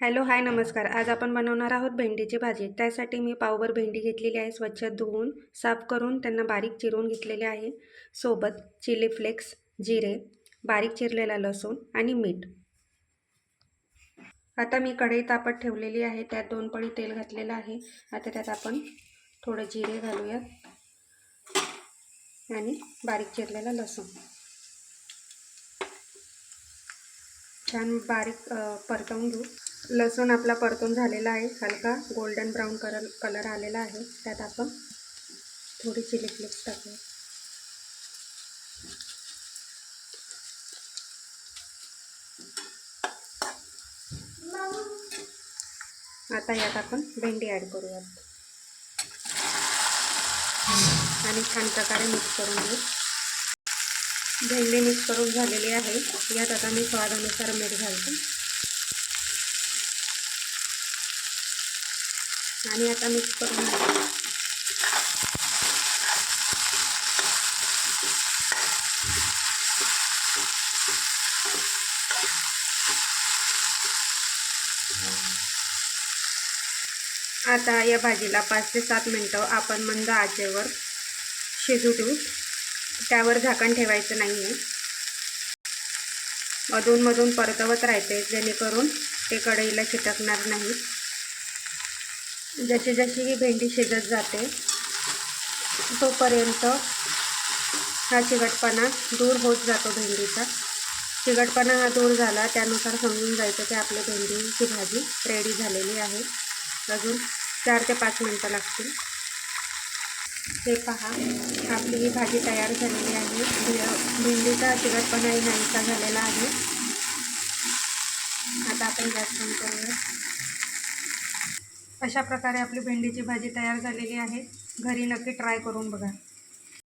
Hello hi नमस्कार. आज आपण बनवणार आहोत भेंडीची भाजी. त्यासाठी मी पावभर भेंडी घेतलेली आहे. स्वच्छ धुवून साफ करून त्यांना बारीक चिरून घेतलेले आहे. सोबत चिली फ्लेक्स, जिरे, बारीक चिरलेला लसूण आणि मीठ. आता मी कढई तापत ठेवलेली आहे. त्यात 2 पळी तेल घातलेलं आहे. आता त्यात आपण थोडं जिरे घालूयात आणि बारीक चिरलेला लसूण. छान बारीक परतवून घेऊ. लसूण आपला परतून झालेला आहे. हलका गोल्डन ब्राऊन कलर आलेला आहे. त्यात आपण थोडी चिली फ्लेक्स टाकूया. आता यात आपण भेंडी ॲड करूयात आणि छान प्रकारे मिक्स करून घेऊ. भेंडी मिक्स करून झालेली आहे. यात आता मी स्वादानुसार मीठ घालते आणि आता मिक्स करून घेऊ. आता या भाजीला 5 ते 7 मिनिटं आपण मंद आचेवर शिजू देऊ. त्यावर झाकण ठेवायचं नाही आहे. अधूनमधून परतवत राहायचे जेणेकरून ते कढईला चिटकणार नाही. जशी जशी ही भेंडी शिजत जाते तोपर्यंत हा चिकटपणा दूर होत जातो. भेंडीचा चिकटपणा हा दूर झाला त्यानुसार समजून जायचं की आपली भेंडीची भाजी रेडी झालेली आहे. अजून 4 ते 5 मिनिटं लागतील. हे पहा, आपली ही भाजी तयार झालेली आहे. भेंडीचा चिकटपणाही नाहीसा झालेला आहे. आता आपण गॅस बंद करूया. अशा प्रकारे आपली भेंडीची भाजी तयार झालेली आहे. घरी नक्की ट्राय करून बघा.